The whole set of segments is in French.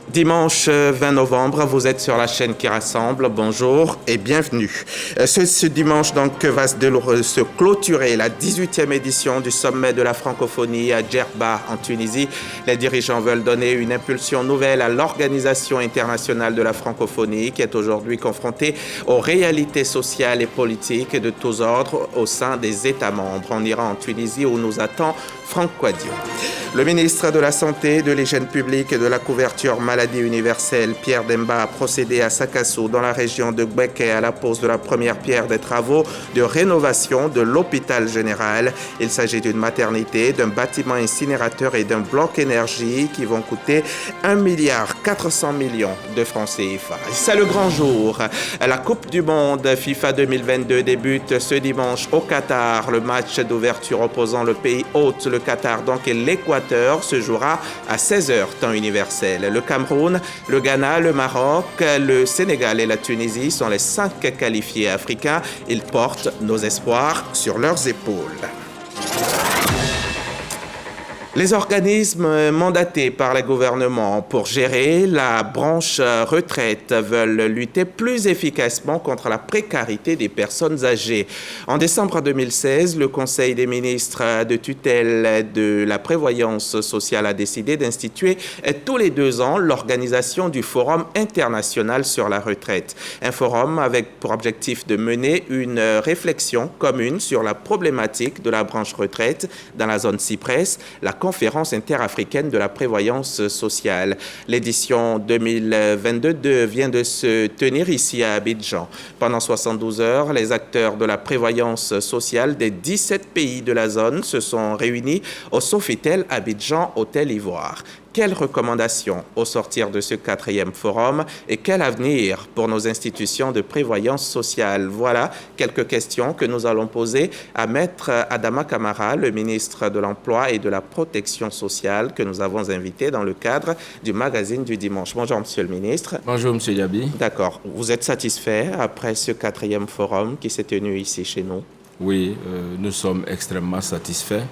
Dimanche 20 novembre, vous êtes sur la chaîne qui rassemble. Bonjour et bienvenue. Ce dimanche donc va se clôturer la 18e édition du sommet de la francophonie à Djerba en Tunisie. Les dirigeants veulent donner une impulsion nouvelle à l'Organisation internationale de la francophonie qui est aujourd'hui confrontée aux réalités sociales et politiques de tous ordres au sein des États membres. On ira en Tunisie où nous attend Franck Quadio. Le ministre de la Santé, de l'Hygiène publique et de la couverture maladie universelle, Pierre Demba, a procédé à Sakassou, dans la région de Gbeke, à la pose de la première pierre des travaux de rénovation de l'hôpital général. Il s'agit d'une maternité, d'un bâtiment incinérateur et d'un bloc énergie qui vont coûter 1,4 milliard de francs CFA. C'est le grand jour. La Coupe du Monde FIFA 2022 débute ce dimanche au Qatar. Le match d'ouverture opposant le pays hôte, le Qatar, donc, et l'Équateur se jouera à 16h temps universel. Le Cameroun, le Ghana, le Maroc, le Sénégal et la Tunisie sont les 5 qualifiés africains. Ils portent nos espoirs sur leurs épaules. Les organismes mandatés par les gouvernements pour gérer la branche retraite veulent lutter plus efficacement contre la précarité des personnes âgées. En décembre 2016, le Conseil des ministres de tutelle de la prévoyance sociale a décidé d'instituer tous les 2 ans l'organisation du Forum international sur la retraite. Un forum avec pour objectif de mener une réflexion commune sur la problématique de la branche retraite dans la zone Cyprès, la conférence interafricaine de la prévoyance sociale. L'édition 2022 vient de se tenir ici à Abidjan. Pendant 72 heures, les acteurs de la prévoyance sociale des 17 pays de la zone se sont réunis au Sofitel Abidjan Hôtel Ivoire. Quelles recommandations au sortir de ce 4e forum et quel avenir pour nos institutions de prévoyance sociale? Voilà quelques questions que nous allons poser à Maître Adama Camara, le ministre de l'Emploi et de la Protection sociale, que nous avons invité dans le cadre du magazine du dimanche. Bonjour, Monsieur le ministre. Bonjour, Monsieur Diaby. D'accord. Vous êtes satisfait après ce 4e forum qui s'est tenu ici chez nous? Oui, nous sommes extrêmement satisfaits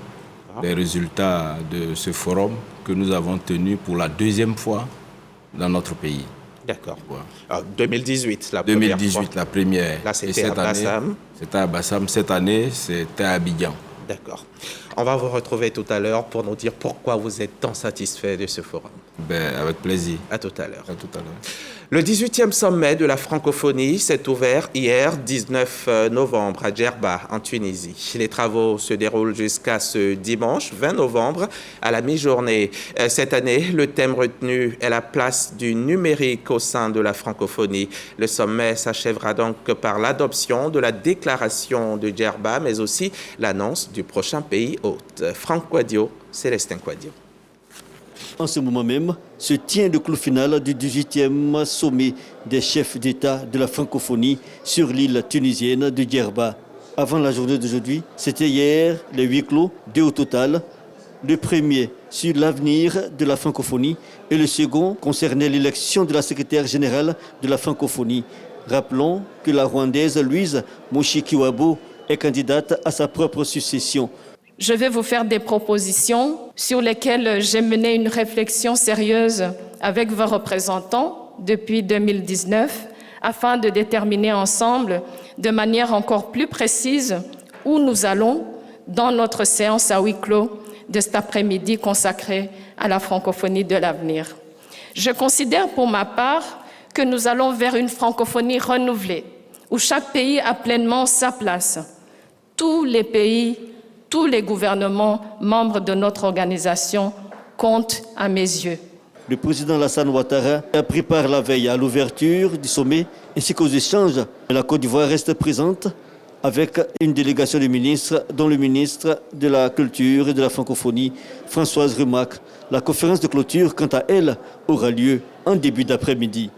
des résultats de ce forum que nous avons tenu pour la 2e fois dans notre pays. D'accord. Ouais. 2018, la 2018, première fois. La première. Là, c'était à Bassam. C'était à Bassam. Cette année, c'était à Abidjan. D'accord. On va vous retrouver tout à l'heure pour nous dire pourquoi vous êtes tant satisfait de ce forum. Avec plaisir. À tout à l'heure. À tout à l'heure. Le 18e sommet de la francophonie s'est ouvert hier 19 novembre à Djerba en Tunisie. Les travaux se déroulent jusqu'à ce dimanche 20 novembre à la mi-journée. Cette année, le thème retenu est la place du numérique au sein de la francophonie. Le sommet s'achèvera donc par l'adoption de la déclaration de Djerba, mais aussi l'annonce du prochain pays hôte. Franck Quadio, Célestin Quadio. En ce moment même, se tient le clou final du 18e sommet des chefs d'État de la francophonie sur l'île tunisienne de Djerba. Avant la journée d'aujourd'hui, c'était hier les 8 clos, 2 au total. Le premier sur l'avenir de la francophonie et le second concernait l'élection de la secrétaire générale de la francophonie. Rappelons que la Rwandaise Louise Mushikiwabo est candidate à sa propre succession. Je vais vous faire des propositions sur lesquelles j'ai mené une réflexion sérieuse avec vos représentants depuis 2019 afin de déterminer ensemble de manière encore plus précise où nous allons dans notre séance à huis clos de cet après-midi consacrée à la francophonie de l'avenir. Je considère pour ma part que nous allons vers une francophonie renouvelée où chaque pays a pleinement sa place. Tous les pays, tous les gouvernements membres de notre organisation comptent à mes yeux. Le président Alassane Ouattara a pris part la veille à l'ouverture du sommet ainsi qu'aux échanges. La Côte d'Ivoire reste présente avec une délégation de ministres, dont le ministre de la Culture et de la Francophonie, Françoise Remac. La conférence de clôture, quant à elle, aura lieu en début d'après-midi.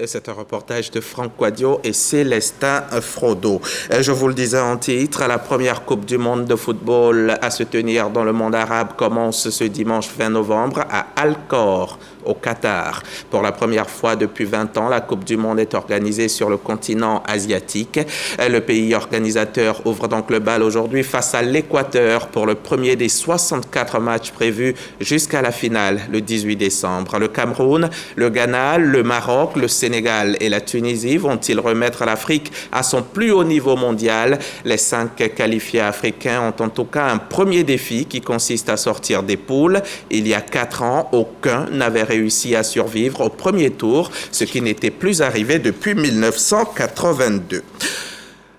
C'est un reportage de Franck Quadio et Célestin Frodo. Je vous le disais en titre, la première Coupe du Monde de football à se tenir dans le monde arabe commence ce dimanche 20 novembre à Al-Khor, au Qatar. Pour la première fois depuis 20 ans, la Coupe du Monde est organisée sur le continent asiatique. Le pays organisateur ouvre donc le bal aujourd'hui face à l'Équateur pour le premier des 64 matchs prévus jusqu'à la finale le 18 décembre. Le Cameroun, le Ghana, le Maroc, le Sénégal et la Tunisie vont-ils remettre l'Afrique à son plus haut niveau mondial? Les 5 qualifiés africains ont en tout cas un premier défi qui consiste à sortir des poules. Il y a 4 ans, aucun n'avait réussi à survivre au premier tour, ce qui n'était plus arrivé depuis 1982.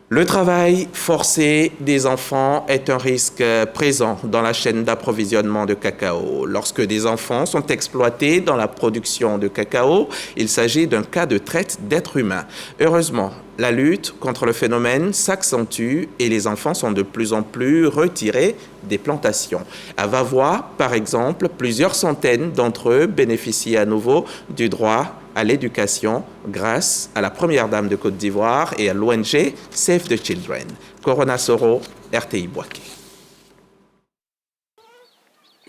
Le travail forcé des enfants est un risque présent dans la chaîne d'approvisionnement de cacao. Lorsque des enfants sont exploités dans la production de cacao, il s'agit d'un cas de traite d'êtres humains. Heureusement, la lutte contre le phénomène s'accentue et les enfants sont de plus en plus retirés des plantations. À Vavois, par exemple, plusieurs centaines d'entre eux bénéficient à nouveau du droit à l'éducation grâce à la première dame de Côte d'Ivoire et à l'ONG Save the Children. Corona Soro, RTI Boaké.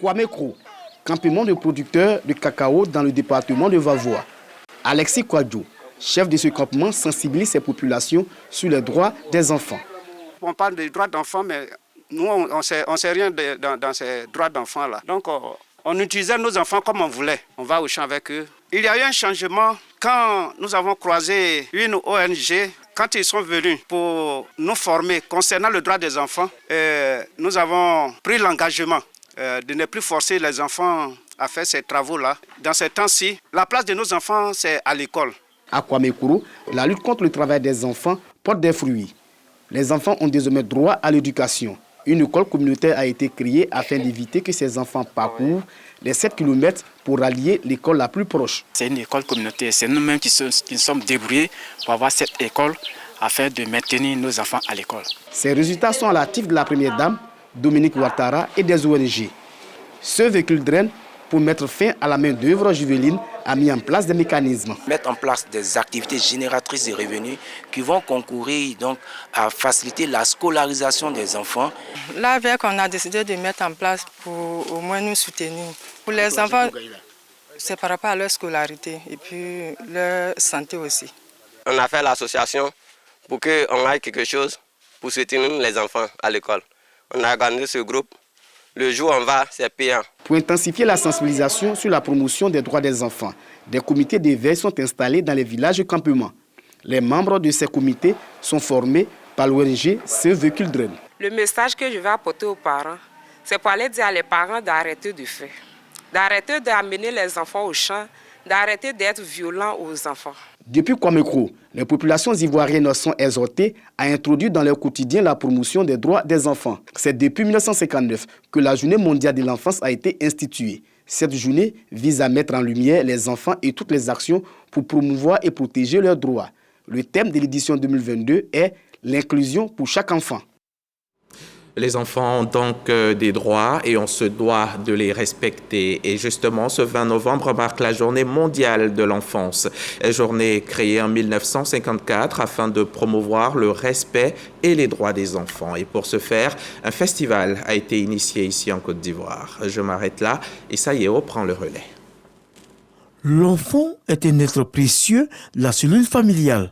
Kwame Kro, campement de producteurs de cacao dans le département de Vavois. Alexis Kwadjo, chef de ce campement, sensibilise ces populations sur les droits des enfants. On parle des droits d'enfants, mais nous, on sait rien dans ces droits d'enfants-là. Donc, on utilisait nos enfants comme on voulait. On va au champ avec eux. Il y a eu un changement quand nous avons croisé une ONG, quand ils sont venus pour nous former concernant le droit des enfants. Nous avons pris l'engagement de ne plus forcer les enfants à faire ces travaux-là. Dans ces temps-ci, la place de nos enfants, c'est à l'école. À Kwame Kro, la lutte contre le travail des enfants porte des fruits. Les enfants ont désormais droit à l'éducation. Une école communautaire a été créée afin d'éviter que ces enfants parcourent les 7 km pour rallier l'école la plus proche. C'est une école communautaire. C'est nous-mêmes qui sommes débrouillés pour avoir cette école afin de maintenir nos enfants à l'école. Ces résultats sont à l'actif de la première dame, Dominique Ouattara, et des ONG. Ce véhicule draine, pour mettre fin à la main-d'œuvre juvénile, a mis en place des mécanismes. Mettre en place des activités génératrices de revenus qui vont concourir donc à faciliter la scolarisation des enfants. L'AVEC, on a décidé de mettre en place pour au moins nous soutenir. Pour les enfants, c'est par rapport à leur scolarité et puis leur santé aussi. On a fait l'association pour qu'on ait quelque chose pour soutenir les enfants à l'école. On a organisé ce groupe. Le jour où on va, c'est payant. Pour intensifier la sensibilisation sur la promotion des droits des enfants, des comités d'éveil sont installés dans les villages de campement. Les membres de ces comités sont formés par l'ONG Save the Children. Le message que je vais apporter aux parents, c'est pour aller dire à les parents d'arrêter de faire, d'arrêter d'amener les enfants au champ, d'arrêter d'être violents aux enfants. Depuis Kwame Kro, les populations ivoiriennes sont exhortées à introduire dans leur quotidien la promotion des droits des enfants. C'est depuis 1959 que la Journée mondiale de l'enfance a été instituée. Cette journée vise à mettre en lumière les enfants et toutes les actions pour promouvoir et protéger leurs droits. Le thème de l'édition 2022 est l'inclusion pour chaque enfant. Les enfants ont donc des droits et on se doit de les respecter. Et justement, ce 20 novembre marque la Journée mondiale de l'enfance. Journée créée en 1954 afin de promouvoir le respect et les droits des enfants. Et pour ce faire, un festival a été initié ici en Côte d'Ivoire. Je m'arrête là et Sayeo prend le relais. L'enfant est un être précieux de la cellule familiale.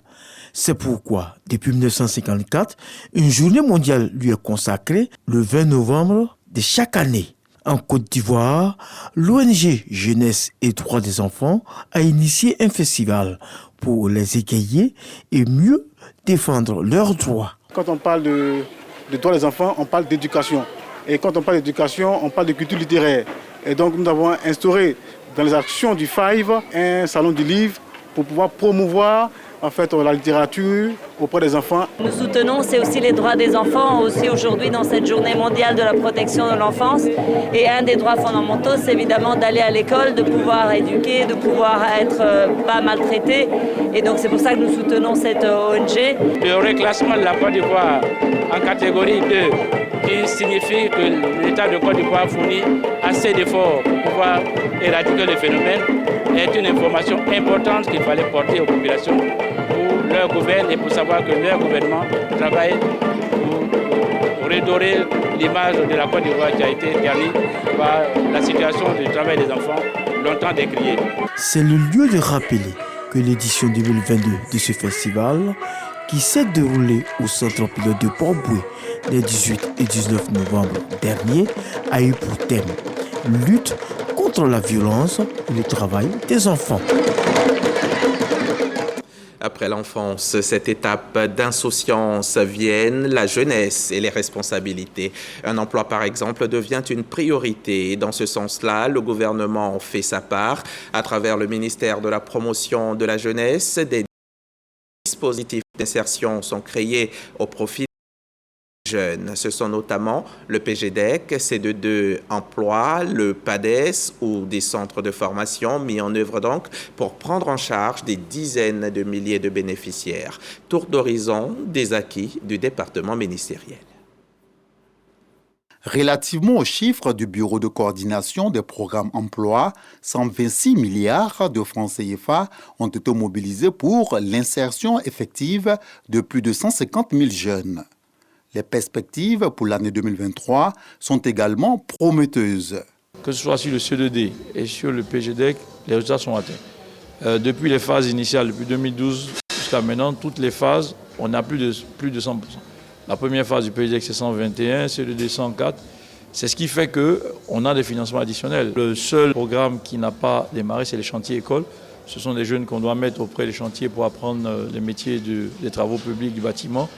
C'est pourquoi, depuis 1954, une journée mondiale lui est consacrée le 20 novembre de chaque année. En Côte d'Ivoire, l'ONG Jeunesse et Droits des enfants a initié un festival pour les égayer et mieux défendre leurs droits. Quand on parle de droits des enfants, on parle d'éducation. Et quand on parle d'éducation, on parle de culture littéraire. Et donc nous avons instauré dans les actions du Five un salon du livre pour pouvoir promouvoir la littérature auprès des enfants. Nous soutenons, c'est aussi les droits des enfants, aussi aujourd'hui dans cette journée mondiale de la protection de l'enfance. Et un des droits fondamentaux, c'est évidemment d'aller à l'école, de pouvoir éduquer, de pouvoir être pas maltraité. Et donc c'est pour ça que nous soutenons cette ONG. Le reclassement de la Côte d'Ivoire en catégorie 2, qui signifie que l'État de Côte d'Ivoire fournit assez d'efforts pour pouvoir éradiquer le phénomène, est une information importante qu'il fallait porter aux populations pour leur gouvernement et pour savoir que leur gouvernement travaille pour redorer l'image de la Côte d'Ivoire qui a été ternie par la situation du travail des enfants longtemps décriée. C'est le lieu de rappeler que l'édition 2022 de ce festival, qui s'est déroulée au centre pilote de Port-Boué les 18 et 19 novembre dernier, a eu pour thème lutte contre la violence et le travail des enfants. Après l'enfance, cette étape d'insouciance vienne la jeunesse et les responsabilités. Un emploi, par exemple, devient une priorité. Et dans ce sens-là, le gouvernement fait sa part à travers le ministère de la Promotion de la Jeunesse. Des dispositifs d'insertion sont créés au profit des jeunes. Ce sont notamment le PGDEC, C22 Emploi, le PADES ou des centres de formation mis en œuvre donc pour prendre en charge des dizaines de milliers de bénéficiaires. Tour d'horizon des acquis du département ministériel. Relativement aux chiffres du Bureau de coordination des programmes emploi, 126 milliards de francs CFA ont été mobilisés pour l'insertion effective de plus de 150 000 jeunes. Les perspectives pour l'année 2023 sont également prometteuses. Que ce soit sur le CE2D et sur le PGDEC, les résultats sont atteints. Depuis les phases initiales, depuis 2012 jusqu'à maintenant, toutes les phases, on a plus de 100%. La première phase du PGDEC, c'est 121, CE2D 104. C'est ce qui fait qu'on a des financements additionnels. Le seul programme qui n'a pas démarré, c'est les chantiers écoles. Ce sont des jeunes qu'on doit mettre auprès des chantiers pour apprendre les métiers des travaux publics du bâtiment,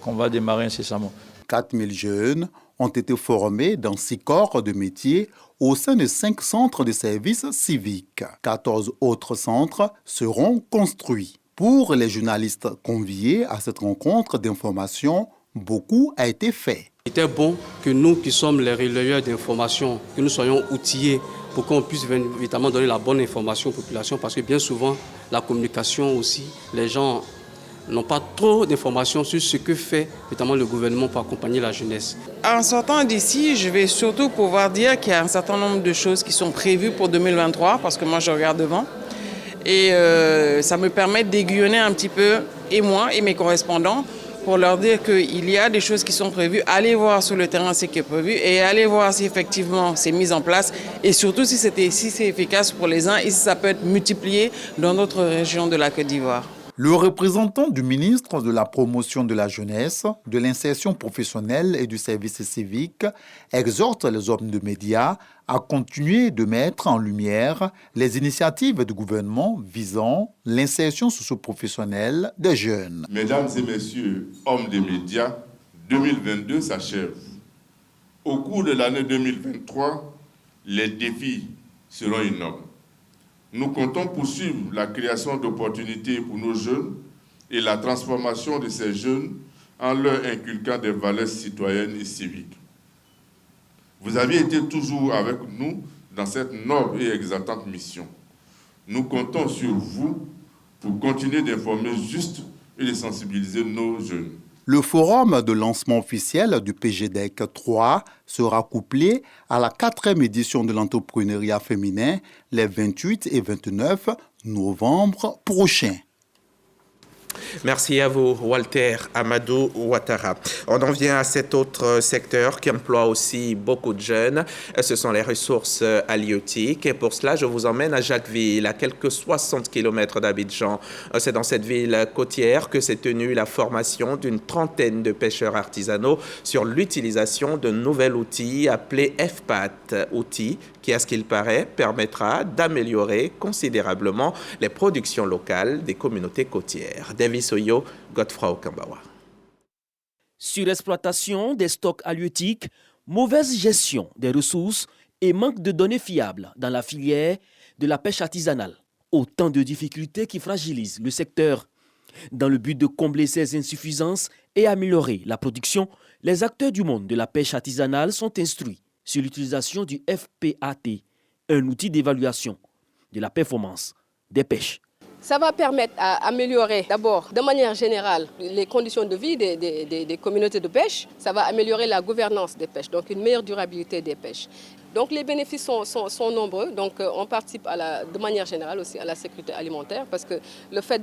qu'on va démarrer incessamment. 4 000 jeunes ont été formés dans 6 corps de métiers au sein de 5 centres de services civiques. 14 autres centres seront construits. Pour les journalistes conviés à cette rencontre d'information, beaucoup a été fait. Il était bon que nous qui sommes les relayeurs d'information, que nous soyons outillés pour qu'on puisse évidemment donner la bonne information aux populations, parce que bien souvent, la communication aussi, les gens n'ont pas trop d'informations sur ce que fait notamment le gouvernement pour accompagner la jeunesse. En sortant d'ici, je vais surtout pouvoir dire qu'il y a un certain nombre de choses qui sont prévues pour 2023, parce que moi je regarde devant. Et ça me permet d'aiguillonner un petit peu, et moi et mes correspondants, pour leur dire qu'il y a des choses qui sont prévues. Allez voir sur le terrain ce qui est prévu et allez voir si effectivement c'est mis en place et surtout si c'est efficace pour les uns et si ça peut être multiplié dans d'autres régions de la Côte d'Ivoire. Le représentant du ministre de la Promotion de la Jeunesse, de l'Insertion professionnelle et du service civique exhorte les hommes de médias à continuer de mettre en lumière les initiatives du gouvernement visant l'insertion socio-professionnelle des jeunes. Mesdames et messieurs, hommes des médias, 2022 s'achève. Au cours de l'année 2023, les défis seront énormes. Nous comptons poursuivre la création d'opportunités pour nos jeunes et la transformation de ces jeunes en leur inculquant des valeurs citoyennes et civiques. Vous avez été toujours avec nous dans cette noble et exaltante mission. Nous comptons sur vous pour continuer d'informer juste et de sensibiliser nos jeunes. Le forum de lancement officiel du PGDEC 3 sera couplé à la 4e édition de l'entrepreneuriat féminin les 28 et 29 novembre prochains. Merci à vous, Walter Amadou Ouattara. On en vient à cet autre secteur qui emploie aussi beaucoup de jeunes. Ce sont les ressources halieutiques. Et pour cela, je vous emmène à Jacquesville, à quelques 60 km d'Abidjan. C'est dans cette ville côtière que s'est tenue la formation d'une trentaine de pêcheurs artisanaux sur l'utilisation d'un nouvel outil appelé FPAT, outil qui, à ce qu'il paraît, permettra d'améliorer considérablement les productions locales des communautés côtières. Davis Oyo, Godfrey Okambawa. Surexploitation des stocks halieutiques, mauvaise gestion des ressources et manque de données fiables dans la filière de la pêche artisanale. Autant de difficultés qui fragilisent le secteur. Dans le but de combler ces insuffisances et améliorer la production, les acteurs du monde de la pêche artisanale sont instruits sur l'utilisation du FPAT, un outil d'évaluation de la performance des pêches. Ça va permettre d'améliorer d'abord, de manière générale, les conditions de vie des communautés de pêche. Ça va améliorer la gouvernance des pêches, donc une meilleure durabilité des pêches. Donc les bénéfices sont nombreux. Donc on participe de manière générale aussi à la sécurité alimentaire parce que le fait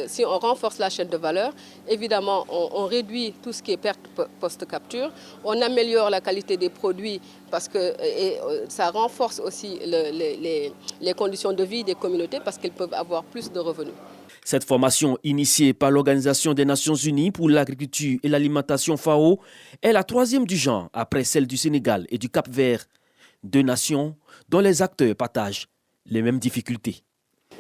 si on renforce la chaîne de valeur, évidemment on réduit tout ce qui est perte post-capture, on améliore la qualité des produits parce que ça renforce aussi les conditions de vie des communautés parce qu'elles peuvent avoir plus de revenus. Cette formation, initiée par l'Organisation des Nations Unies pour l'agriculture et l'alimentation FAO, est la 3e du genre après celle du Sénégal et du Cap-Vert. 2 nations dont les acteurs partagent les mêmes difficultés.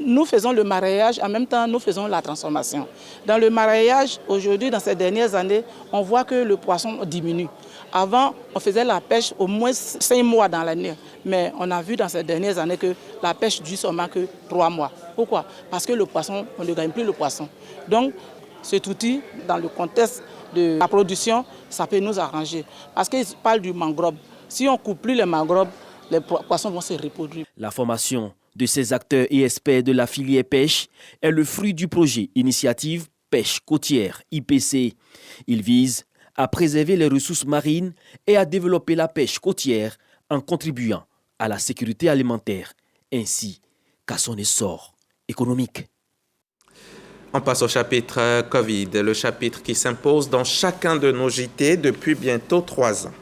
Nous faisons le maraîchage, en même temps nous faisons la transformation. Dans le maraîchage, aujourd'hui, dans ces dernières années, on voit que le poisson diminue. Avant, on faisait la pêche au moins 5 mois dans l'année. Mais on a vu dans ces dernières années que la pêche dure seulement que 3 mois. Pourquoi? Parce que le poisson, on ne gagne plus le poisson. Donc, cet outil, dans le contexte de la production, ça peut nous arranger. Parce qu'ils parlent du mangrove. Si on ne coupe plus les mangroves, les poissons vont se reproduire. La formation de ces acteurs et experts de la filière pêche est le fruit du projet Initiative Pêche Côtière, IPC. Il vise à préserver les ressources marines et à développer la pêche côtière en contribuant à la sécurité alimentaire ainsi qu'à son essor économique. On passe au chapitre Covid, le chapitre qui s'impose dans chacun de nos JT depuis bientôt 3 ans.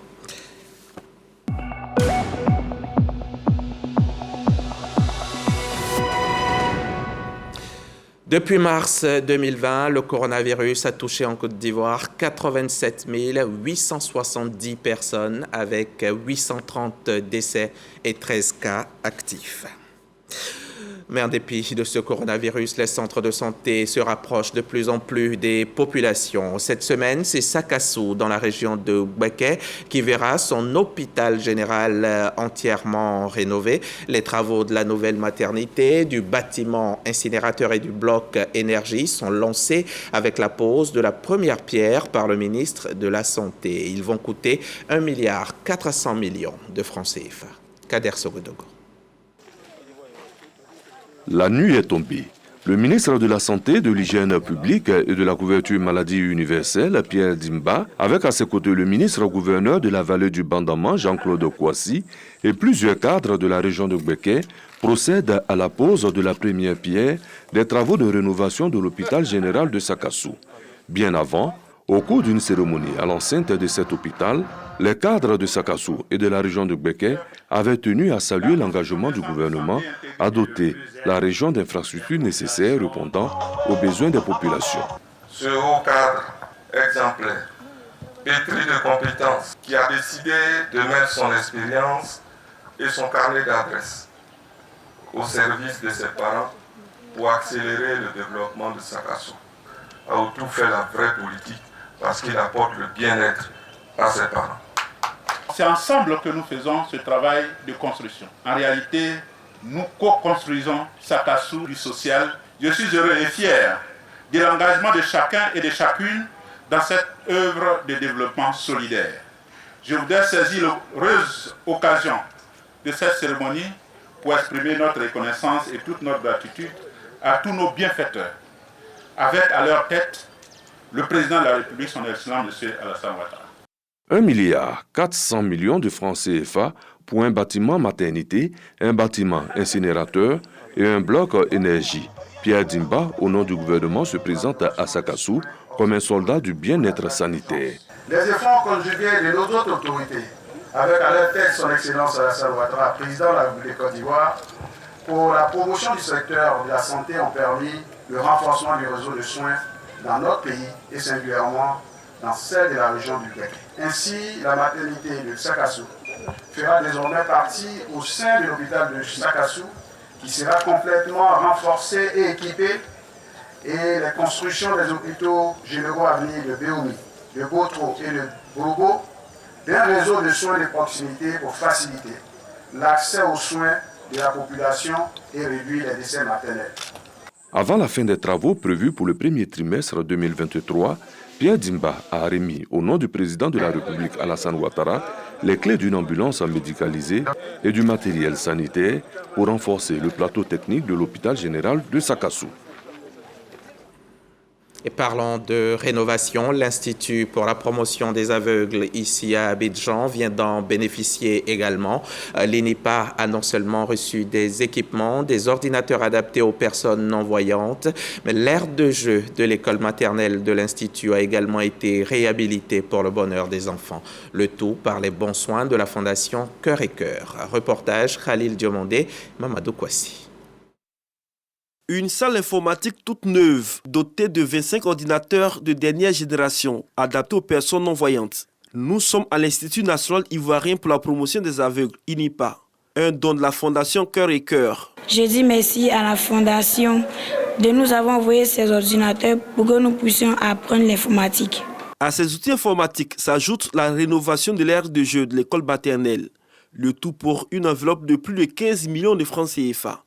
Depuis mars 2020, le coronavirus a touché en Côte d'Ivoire 87 870 personnes avec 830 décès et 13 cas actifs. Mais en dépit de ce coronavirus, les centres de santé se rapprochent de plus en plus des populations. Cette semaine, c'est Sakassou, dans la région de Gbeke, qui verra son hôpital général entièrement rénové. Les travaux de la nouvelle maternité, du bâtiment incinérateur et du bloc énergie sont lancés avec la pose de la première pierre par le ministre de la Santé. Ils vont coûter 1,4 milliard de francs CFA. Kader Sogodogo. La nuit est tombée. Le ministre de la Santé, de l'Hygiène publique et de la couverture maladie universelle, Pierre Dimba, avec à ses côtés le ministre-gouverneur de la vallée du Bandama, Jean-Claude Kouassi, et plusieurs cadres de la région de Gbeke, procèdent à la pose de la première pierre des travaux de rénovation de l'hôpital général de Sakassou. Bien avant, au cours d'une cérémonie à l'enceinte de cet hôpital, les cadres de Sakassou et de la région de Gbeke avaient tenu à saluer l'engagement du gouvernement à doter la région d'infrastructures nécessaires répondant aux besoins des populations. Ce haut cadre exemplaire, pétri de compétences, qui a décidé de mettre son expérience et son carnet d'adresses au service de ses parents pour accélérer le développement de Sakassou, a tout fait la vraie politique parce qu'il apporte le bien-être à ses parents. C'est ensemble que nous faisons ce travail de construction. En réalité, nous co-construisons Sakassou du social. Je suis heureux et fier de l'engagement de chacun et de chacune dans cette œuvre de développement solidaire. Je voudrais saisir l'heureuse occasion de cette cérémonie pour exprimer notre reconnaissance et toute notre gratitude à tous nos bienfaiteurs, avec à leur tête le président de la République, son Excellence, M. Alassane Ouattara. 1,4 milliard de francs CFA pour un bâtiment maternité, un bâtiment incinérateur et un bloc énergie. Pierre Dimba, au nom du gouvernement, se présente à Sakassou comme un soldat du bien-être sanitaire. Les efforts conjugués de nos autres autorités, avec à leur tête son Excellence Alassane Ouattara, président de la République de Côte d'Ivoire, pour la promotion du secteur de la santé ont permis le renforcement du réseau de soins dans notre pays et singulièrement dans celle de la région du Gbeke. Ainsi, la maternité de Sakassou fera désormais partie au sein de l'hôpital de Sakassou qui sera complètement renforcé et équipé et les constructions des hôpitaux généraux à venir de Béoumi, de Botro et de Bourgo d'un réseau de soins de proximité pour faciliter l'accès aux soins de la population et réduire les décès maternels. Avant la fin des travaux prévus pour le premier trimestre 2023, Pierre Dimba a remis, au nom du président de la République Alassane Ouattara, les clés d'une ambulance médicalisée et du matériel sanitaire pour renforcer le plateau technique de l'hôpital général de Sakassou. Et parlant de rénovation, l'Institut pour la promotion des aveugles ici à Abidjan vient d'en bénéficier également. L'INIPA a non seulement reçu des équipements, des ordinateurs adaptés aux personnes non-voyantes, mais l'aire de jeu de l'école maternelle de l'Institut a également été réhabilitée pour le bonheur des enfants. Le tout par les bons soins de la Fondation Cœur et Cœur. Reportage Khalil Diomandé, Mamadou Kwasi. Une salle informatique toute neuve, dotée de 25 ordinateurs de dernière génération, adaptés aux personnes non-voyantes. Nous sommes à l'Institut national ivoirien pour la promotion des aveugles, INIPA, un don de la Fondation Cœur et Cœur. Je dis merci à la Fondation de nous avoir envoyé ces ordinateurs pour que nous puissions apprendre l'informatique. À ces outils informatiques s'ajoute la rénovation de l'aire de jeu de l'école maternelle. Le tout pour une enveloppe de plus de 15 millions de francs CFA.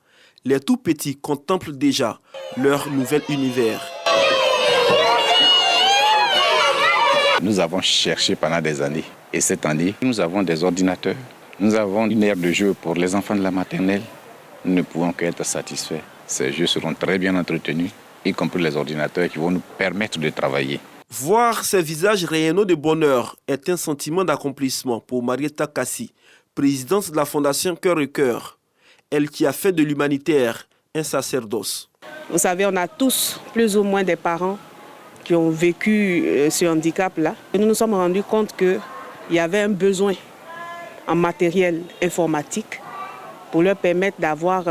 Les tout-petits contemplent déjà leur nouvel univers. Nous avons cherché pendant des années. Et cette année, nous avons des ordinateurs. Nous avons une aire de jeu pour les enfants de la maternelle. Nous ne pouvons qu'être satisfaits. Ces jeux seront très bien entretenus, y compris les ordinateurs qui vont nous permettre de travailler. Voir ces visages rayonnants de bonheur est un sentiment d'accomplissement pour Marietta Kassi, présidente de la Fondation Cœur et Cœur. Elle qui a fait de l'humanitaire un sacerdoce. Vous savez, on a tous plus ou moins des parents qui ont vécu ce handicap-là. Et nous nous sommes rendus compte qu'il y avait un besoin en matériel informatique pour leur permettre d'avoir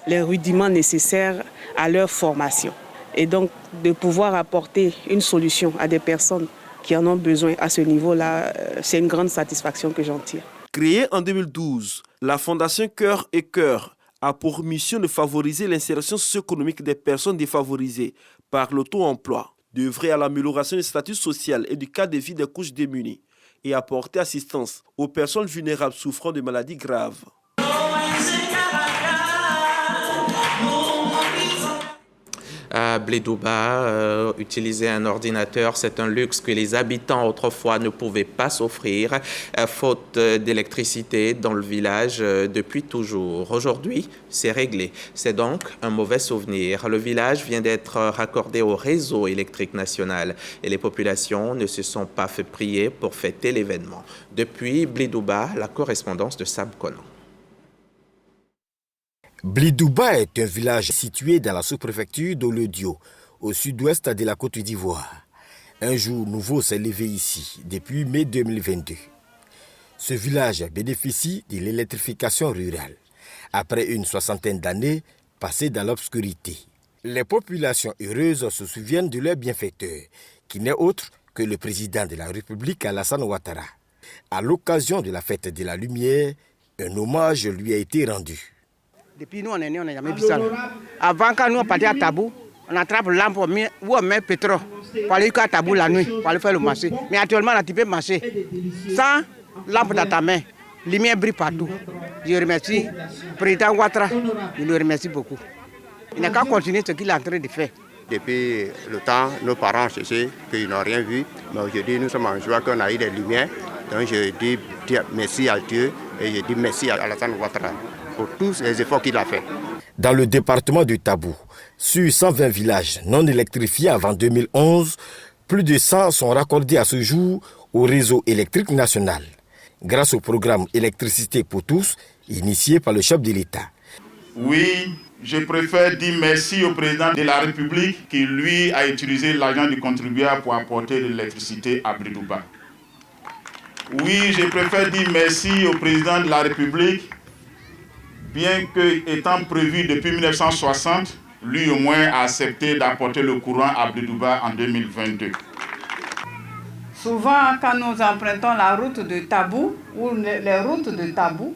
les rudiments nécessaires à leur formation. Et donc de pouvoir apporter une solution à des personnes qui en ont besoin à ce niveau-là, c'est une grande satisfaction que j'en tire. Créée en 2012, la Fondation Cœur et Cœur a pour mission de favoriser l'insertion socio-économique des personnes défavorisées par l'auto-emploi, d'œuvrer à l'amélioration du statut social et du cadre de vie des couches démunies et apporter assistance aux personnes vulnérables souffrant de maladies graves. À Blédouba, utiliser un ordinateur, c'est un luxe que les habitants autrefois ne pouvaient pas s'offrir, faute d'électricité dans le village depuis toujours. Aujourd'hui, c'est réglé. C'est donc un mauvais souvenir. Le village vient d'être raccordé au réseau électrique national et les populations ne se sont pas fait prier pour fêter l'événement. Depuis Blédouba, la correspondance de Sam Konan. Blédouba est un village situé dans la sous-préfecture d'Olodio, au sud-ouest de la Côte d'Ivoire. Un jour nouveau s'est levé ici, depuis mai 2022. Ce village bénéficie de l'électrification rurale, après une soixantaine d'années passées dans l'obscurité. Les populations heureuses se souviennent de leur bienfaiteur, qui n'est autre que le président de la République, Alassane Ouattara. À l'occasion de la fête de la lumière, un hommage lui a été rendu. Depuis nous, on est nés, on n'a jamais vu ça. Avant, quand nous on partait à Tabou, on attrape lampe ou on met pétrole pour aller à Tabou la nuit, pour aller faire le marché. Mais actuellement, on a tu peux marcher sans lampe dans ta main. Lumière brille partout. Je remercie le président Ouattara, je le remercie beaucoup. Il n'a qu'à continuer ce qu'il est en train de faire. Depuis le temps, nos parents cherchaient qu'ils n'ont rien vu. Mais aujourd'hui, nous sommes en joie qu'on a eu des lumières. Donc je dis merci à Dieu et je dis merci à Alassane Ouattara pour tous les efforts qu'il a fait. Dans le département du Tabou, sur 120 villages non électrifiés avant 2011, plus de 100 sont raccordés à ce jour au réseau électrique national, grâce au programme Électricité pour tous, initié par le chef de l'État. Oui, je préfère dire merci au président de la République qui, lui, a utilisé l'argent du contribuable pour apporter de l'électricité à Blédouba. Oui, je préfère dire merci au président de la République, bien que étant prévu depuis 1960, lui au moins a accepté d'apporter le courant à Blédouba en 2022. Souvent, quand nous empruntons la route de Tabou ou les routes de Tabou,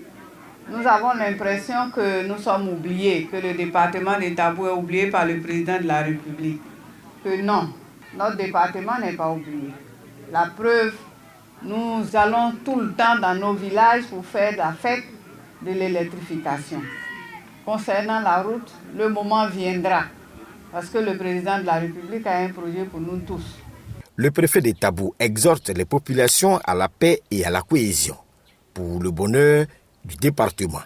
nous avons l'impression que nous sommes oubliés, que le département de Tabou est oublié par le président de la République. Que non, notre département n'est pas oublié. La preuve, nous allons tout le temps dans nos villages pour faire la fête de l'électrification. Concernant la route, le moment viendra, parce que le président de la République a un projet pour nous tous. Le préfet de Tabou exhorte les populations à la paix et à la cohésion pour le bonheur du département.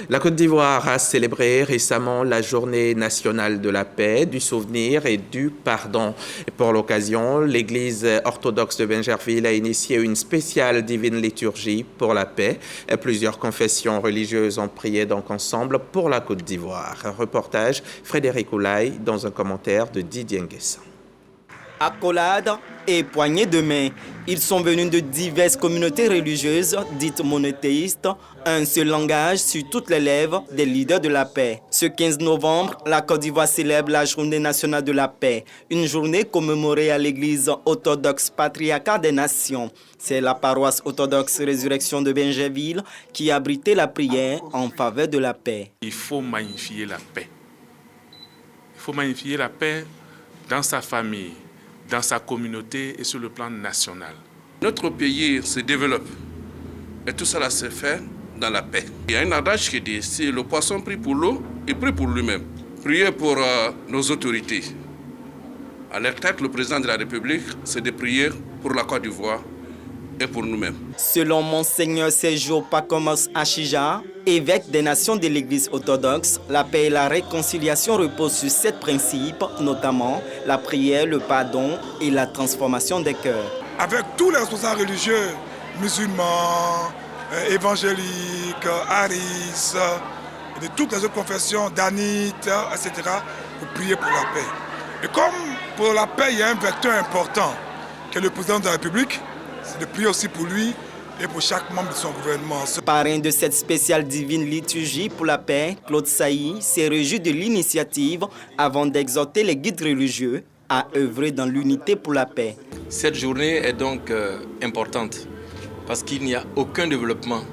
La Côte d'Ivoire a célébré récemment la journée nationale de la paix, du souvenir et du pardon. Et pour l'occasion, l'Église orthodoxe de Bingerville a initié une spéciale divine liturgie pour la paix. Et plusieurs confessions religieuses ont prié donc ensemble pour la Côte d'Ivoire. Un reportage, Frédéric Oulaye, dans un commentaire de Didier Nguessan. Accolades et poignées de main. Ils sont venus de diverses communautés religieuses dites monothéistes, un seul langage sur toutes les lèvres des leaders de la paix. Ce 15 novembre, la Côte d'Ivoire célèbre la Journée nationale de la paix, une journée commémorée à l'Église orthodoxe patriarcale des nations. C'est la paroisse orthodoxe Résurrection de Bingerville qui a abrité la prière en faveur de la paix. Il faut magnifier la paix. Il faut magnifier la paix dans sa famille, dans sa communauté et sur le plan national. Notre pays se développe et tout cela se fait dans la paix. Il y a un adage qui dit, si le poisson prie pour l'eau, il prie pour lui-même. Prier pour nos autorités. À leur tête, le président de la République, c'est de prier pour la Côte d'Ivoire et pour nous-mêmes. Selon Monseigneur Sergio Pacomos Achija, évêque des nations de l'Église orthodoxe, la paix et la réconciliation reposent sur 7 principes, notamment la prière, le pardon et la transformation des cœurs. Avec tous les responsables religieux, musulmans, évangéliques, haris, de toutes les autres confessions, danites, etc., pour prier pour la paix. Et comme pour la paix, il y a un vecteur important, qui est le président de la République, c'est de prier aussi pour lui et pour chaque membre de son gouvernement. Parrain de cette spéciale divine liturgie pour la paix, Claude Sailly s'est réjoui de l'initiative avant d'exhorter les guides religieux à œuvrer dans l'unité pour la paix. Cette journée est donc importante parce qu'il n'y a aucun développement,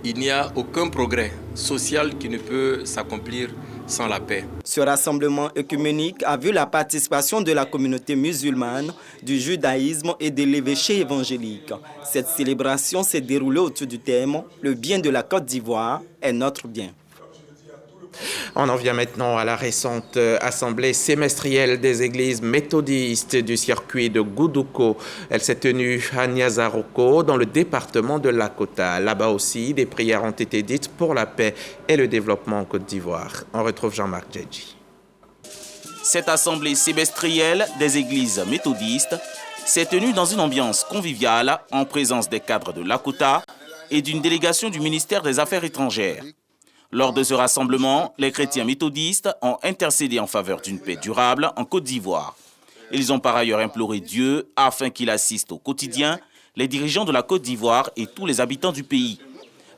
il n'y a aucun progrès social qui ne peut s'accomplir sans la paix. Ce rassemblement œcuménique a vu la participation de la communauté musulmane, du judaïsme et de l'évêché évangélique. Cette célébration s'est déroulée autour du thème « Le bien de la Côte d'Ivoire est notre bien ». On en vient maintenant à la récente assemblée semestrielle des églises méthodistes du circuit de Goudouko. Elle s'est tenue à Niazaroko, dans le département de Lakota. Là-bas aussi, des prières ont été dites pour la paix et le développement en Côte d'Ivoire. On retrouve Jean-Marc Djedji. Cette assemblée semestrielle des églises méthodistes s'est tenue dans une ambiance conviviale en présence des cadres de Lakota et d'une délégation du ministère des Affaires étrangères. Lors de ce rassemblement, les chrétiens méthodistes ont intercédé en faveur d'une paix durable en Côte d'Ivoire. Ils ont par ailleurs imploré Dieu afin qu'il assiste au quotidien les dirigeants de la Côte d'Ivoire et tous les habitants du pays.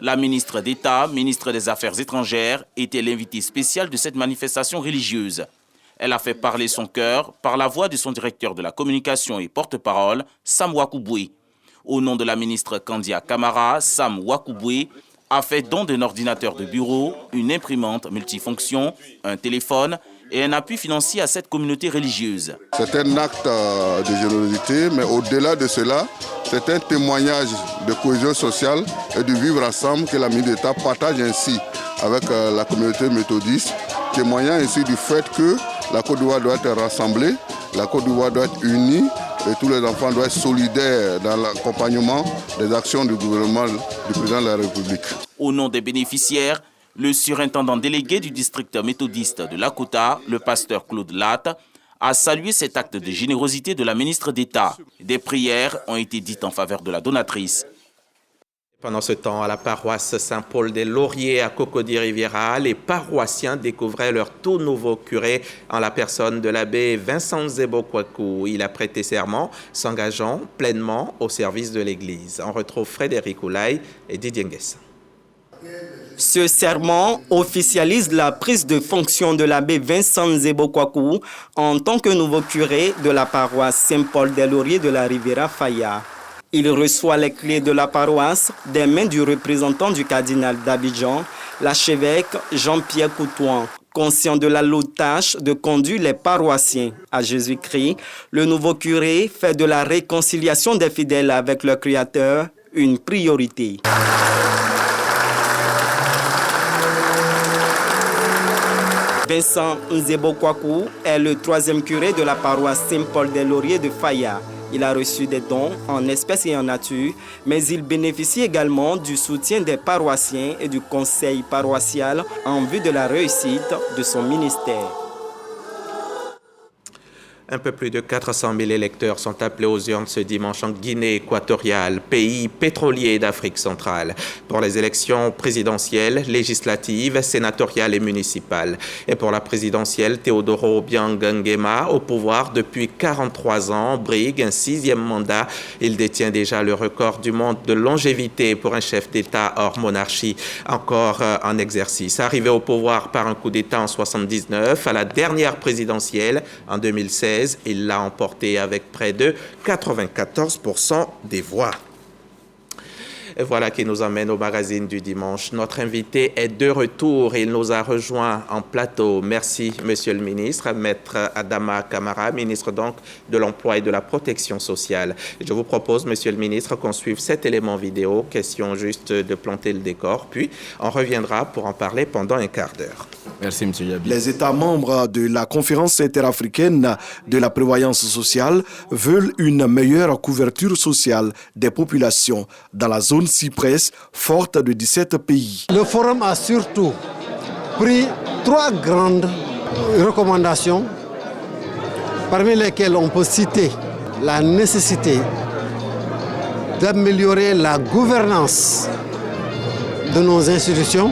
La ministre d'État, ministre des Affaires étrangères, était l'invitée spéciale de cette manifestation religieuse. Elle a fait parler son cœur par la voix de son directeur de la communication et porte-parole, Sam Wakouboué. Au nom de la ministre Kandia Kamara, Sam Wakouboué a fait don d'un ordinateur de bureau, une imprimante multifonction, un téléphone et un appui financier à cette communauté religieuse. C'est un acte de générosité, mais au-delà de cela, c'est un témoignage de cohésion sociale et de vivre ensemble que la ministre d'État partage ainsi avec la communauté méthodiste, témoignant ainsi du fait que la Côte d'Ivoire doit être rassemblée, la Côte d'Ivoire doit être unie, et tous les enfants doivent être solidaires dans l'accompagnement des actions du gouvernement du président de la République. Au nom des bénéficiaires, le surintendant délégué du district méthodiste de Lakota, le pasteur Claude Latte, a salué cet acte de générosité de la ministre d'État. Des prières ont été dites en faveur de la donatrice. Pendant ce temps, à la paroisse Saint-Paul-des-Lauriers à Cocody-Riviera, les paroissiens découvraient leur tout nouveau curé en la personne de l'abbé Vincent Zebo-Kwaku. Il a prêté serment, s'engageant pleinement au service de l'Église. On retrouve Frédéric Oulaye et Didier Nguessan. Ce serment officialise la prise de fonction de l'abbé Vincent Zebo-Kwaku en tant que nouveau curé de la paroisse Saint-Paul-des-Lauriers de la Riviera Faya. Il reçoit les clés de la paroisse des mains du représentant du cardinal d'Abidjan, l'archevêque Jean-Pierre Coutouan. Conscient de la lourde tâche de conduire les paroissiens à Jésus-Christ, le nouveau curé fait de la réconciliation des fidèles avec leur Créateur une priorité. Vincent Nzebo-Kwaku est le 3e curé de la paroisse Saint-Paul-des-Lauriers de Faya. Il a reçu des dons en espèces et en nature, mais il bénéficie également du soutien des paroissiens et du conseil paroissial en vue de la réussite de son ministère. Un peu plus de 400 000 électeurs sont appelés aux urnes ce dimanche en Guinée équatoriale, pays pétrolier d'Afrique centrale, pour les élections présidentielles, législatives, sénatoriales et municipales. Et pour la présidentielle, Teodoro Obiang Nguema, au pouvoir depuis 43 ans, brigue un 6e mandat. Il détient déjà le record du monde de longévité pour un chef d'État hors monarchie, encore en exercice. Arrivé au pouvoir par un coup d'État en 1979, à la dernière présidentielle en 2016, il l'a emporté avec près de 94% des voix. Et voilà qui nous emmène au magazine du dimanche. Notre invité est de retour. Il nous a rejoint en plateau. Merci, Monsieur le ministre. Maître Adama Camara, ministre donc de l'Emploi et de la Protection sociale. Je vous propose, Monsieur le ministre, qu'on suive cet élément vidéo. Question juste de planter le décor. Puis, on reviendra pour en parler pendant un quart d'heure. Merci, M. Yabi. Les États membres de la Conférence interafricaine de la prévoyance sociale veulent une meilleure couverture sociale des populations dans la zone Cyprès, forte de 17 pays. Le forum a surtout pris 3 grandes recommandations, parmi lesquelles on peut citer la nécessité d'améliorer la gouvernance de nos institutions,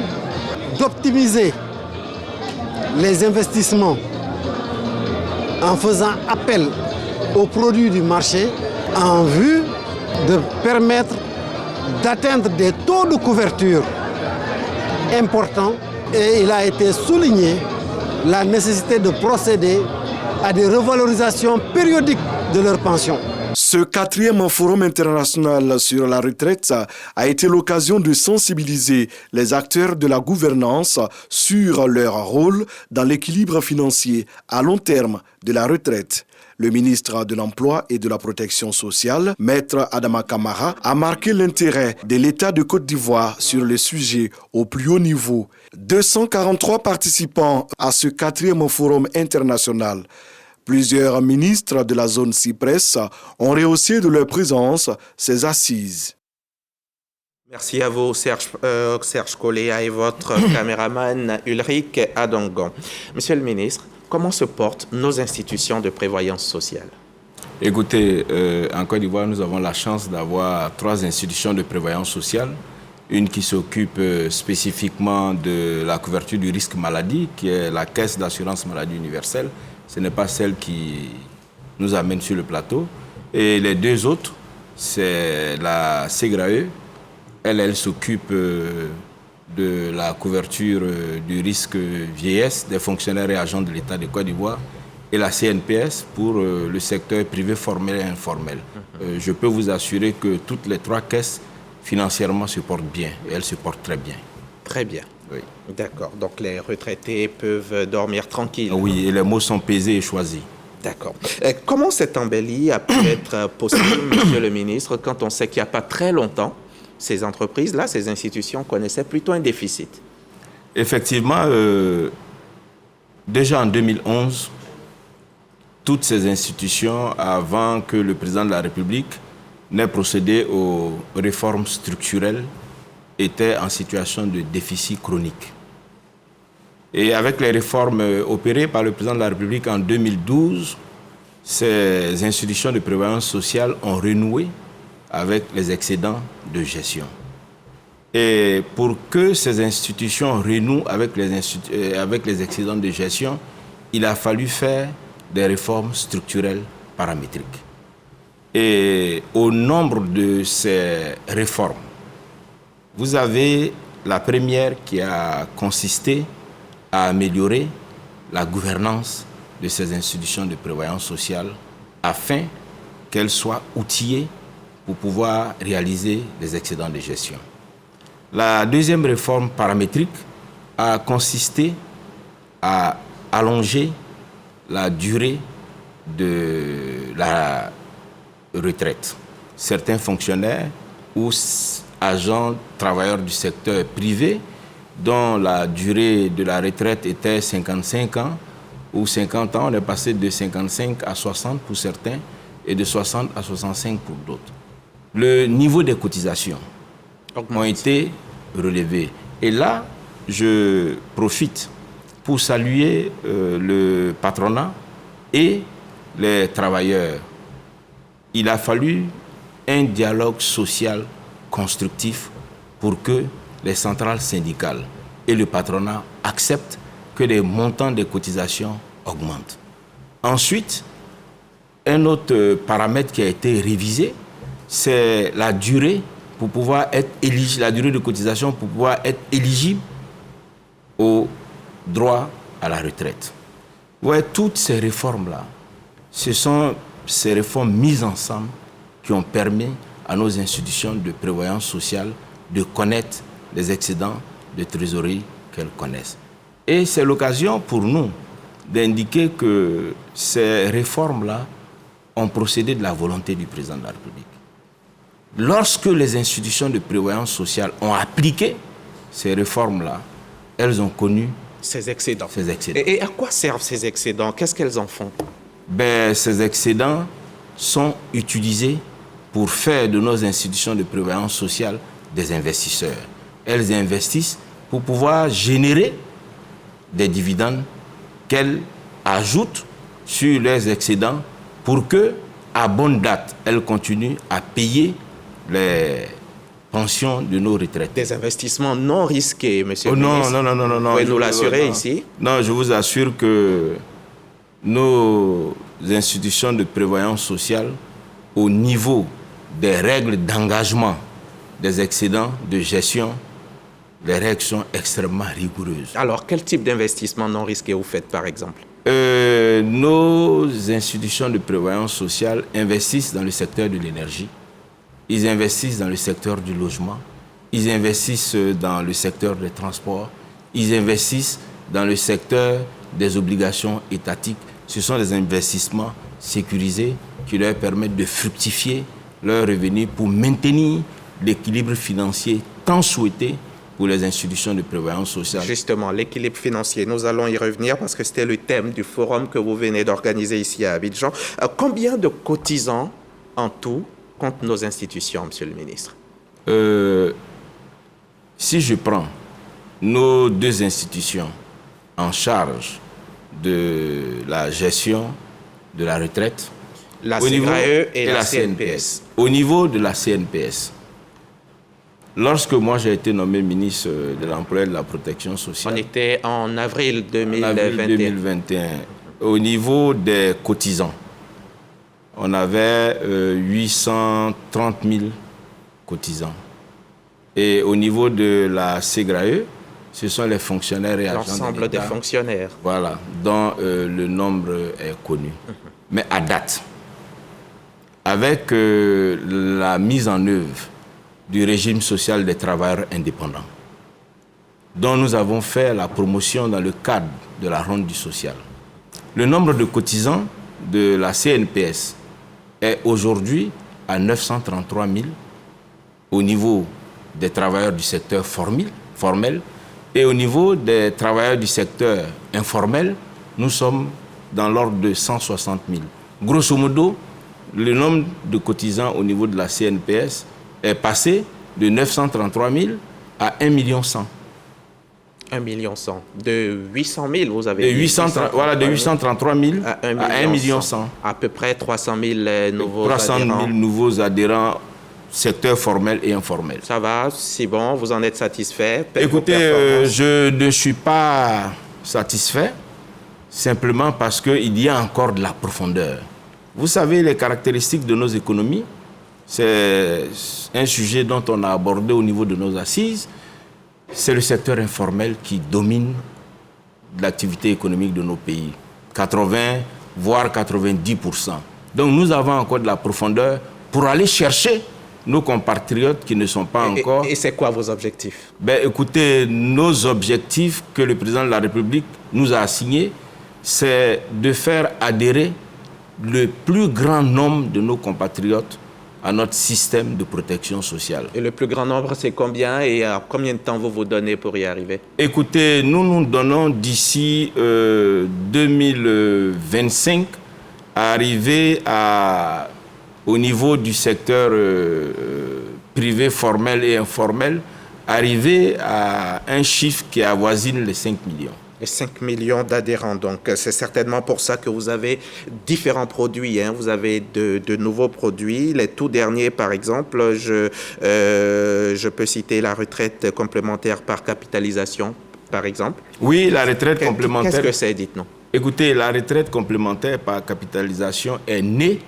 d'optimiser les investissements en faisant appel aux produits du marché en vue de permettre d'atteindre des taux de couverture importants, et il a été souligné la nécessité de procéder à des revalorisations périodiques de leurs pensions. Ce 4e forum international sur la retraite a été l'occasion de sensibiliser les acteurs de la gouvernance sur leur rôle dans l'équilibre financier à long terme de la retraite. Le ministre de l'Emploi et de la Protection sociale, Maître Adama Camara, a marqué l'intérêt de l'État de Côte d'Ivoire sur le sujet au plus haut niveau. 243 participants à ce 4e forum international. Plusieurs ministres de la zone Cyprès ont rehaussé de leur présence ces assises. Merci à vous, Serge Coléa, et votre caméraman Ulrich Adongon. Monsieur le ministre, comment se portent nos institutions de prévoyance sociale? Écoutez, en Côte d'Ivoire, nous avons la chance d'avoir 3 institutions de prévoyance sociale. Une qui s'occupe spécifiquement de la couverture du risque maladie, qui est la Caisse d'assurance maladie universelle. Ce n'est pas celle qui nous amène sur le plateau. Et les 2 autres, c'est la SEGRAE. Elle s'occupe de la couverture du risque vieillesse des fonctionnaires et agents de l'État de Côte d'Ivoire, et la CNPS pour le secteur privé formel et informel. Je peux vous assurer que toutes les 3 caisses financièrement se portent bien, et elles se portent très bien. Très bien. Oui. D'accord. Donc les retraités peuvent dormir tranquilles. Oui, et les mots sont pesés et choisis. D'accord. Comment cette embellie a pu être possible, Monsieur le ministre, quand on sait qu'il n'y a pas très longtemps, ces entreprises-là, ces institutions connaissaient plutôt un déficit? Effectivement, déjà en 2011, toutes ces institutions, avant que le président de la République n'ait procédé aux réformes structurelles, étaient en situation de déficit chronique. Et avec les réformes opérées par le président de la République en 2012, ces institutions de prévoyance sociale ont renoué avec les excédents de gestion. Et pour que ces institutions renouent avec les excédents de gestion, il a fallu faire des réformes structurelles paramétriques. Et au nombre de ces réformes, vous avez la première qui a consisté à améliorer la gouvernance de ces institutions de prévoyance sociale afin qu'elles soient outillées pour pouvoir réaliser des excédents de gestion. La deuxième réforme paramétrique a consisté à allonger la durée de la retraite. Certains fonctionnaires ou agents, travailleurs du secteur privé, dont la durée de la retraite était 55 ans ou 50 ans, on est passé de 55 à 60 pour certains, et de 60 à 65 pour d'autres. Le niveau des cotisations ont été relevés. Et là, je profite pour saluer le patronat et les travailleurs. Il a fallu un dialogue social constructif pour que les centrales syndicales et le patronat acceptent que les montants des cotisations augmentent. Ensuite, un autre paramètre qui a été révisé, c'est la durée pour pouvoir être éligible, la durée de cotisation pour pouvoir être éligible au droit à la retraite. Ouais, toutes ces réformes-là, ce sont ces réformes mises ensemble qui ont permis à nos institutions de prévoyance sociale de connaître les excédents de trésorerie qu'elles connaissent. Et c'est l'occasion pour nous d'indiquer que ces réformes-là ont procédé de la volonté du président de la République. Lorsque les institutions de prévoyance sociale ont appliqué ces réformes-là, elles ont connu ces excédents. Ces Et à quoi servent ces excédents? Qu'est-ce qu'elles en font? Ces excédents sont utilisés pour faire de nos institutions de prévoyance sociale des investisseurs. Elles investissent pour pouvoir générer des dividendes qu'elles ajoutent sur leurs excédents pour que, à bonne date, elles continuent à payer les pensions de nos retraités. Des investissements non risqués, monsieur le non, ministre. Non. Vous pouvez nous l'assurer ici? Non, je vous assure que nos institutions de prévoyance sociale, au niveau des règles d'engagement des excédents de gestion, les règles sont extrêmement rigoureuses. Alors, quel type d'investissement non risqué vous faites, par exemple? Nos institutions de prévoyance sociale investissent dans le secteur de l'énergie, ils investissent dans le secteur du logement, ils investissent dans le secteur des transports, ils investissent dans le secteur des obligations étatiques. Ce sont des investissements sécurisés qui leur permettent de fructifier leurs revenus pour maintenir l'équilibre financier tant souhaité pour les institutions de prévoyance sociale. Justement, l'équilibre financier, nous allons y revenir parce que c'était le thème du forum que vous venez d'organiser ici à Abidjan. Combien de cotisants en tout comptent nos institutions, monsieur le ministre? Si je prends nos deux institutions en charge de la gestion de la retraite, la CGAE et la CNPS. Au niveau de la CNPS, lorsque moi j'ai été nommé ministre de l'Emploi et de la Protection sociale... On était en avril 2021. En avril 2021. Au niveau des cotisants, on avait 830 000 cotisants. Et au niveau de la CGAE, ce sont les fonctionnaires et agents de l'État. L'ensemble des fonctionnaires. Voilà, dont le nombre est connu. Mais à date, avec la mise en œuvre du régime social des travailleurs indépendants, dont nous avons fait la promotion dans le cadre de la ronde du social, le nombre de cotisants de la CNPS est aujourd'hui à 933 000 au niveau des travailleurs du secteur formel, et au niveau des travailleurs du secteur informel, nous sommes dans l'ordre de 160 000. Grosso modo, le nombre de cotisants au niveau de la CNPS est passé de 933 000 à 1 100 000. 1 100 000. De 800 000, vous avez dit. De 833 000 à 1 100 000. À peu près 300 000 nouveaux 300 000 nouveaux adhérents, secteur formel et informel. Ça va, c'est bon, vous en êtes satisfait? Écoutez, je ne suis pas satisfait, simplement parce qu'il y a encore de la profondeur. Vous savez, les caractéristiques de nos économies, c'est un sujet dont on a abordé au niveau de nos assises. C'est le secteur informel qui domine l'activité économique de nos pays. 80, voire 90%. Donc nous avons encore de la profondeur pour aller chercher nos compatriotes qui ne sont pas encore... Et c'est quoi vos objectifs? Écoutez, nos objectifs que le président de la République nous a assignés, c'est de faire adhérer le plus grand nombre de nos compatriotes à notre système de protection sociale. Et le plus grand nombre, c'est combien et à combien de temps vous vous donnez pour y arriver? Écoutez, nous nous donnons d'ici 2025 à arriver à au niveau du secteur privé formel et informel, arriver à un chiffre qui avoisine les 5 millions. Les 5 millions d'adhérents, donc c'est certainement pour ça que vous avez différents produits. Hein. Vous avez de nouveaux produits. Les tout derniers, par exemple, je peux citer la retraite complémentaire par capitalisation, par exemple. Oui, la retraite complémentaire. Qu'est-ce que c'est, dites-nous? Écoutez, la retraite complémentaire par capitalisation est née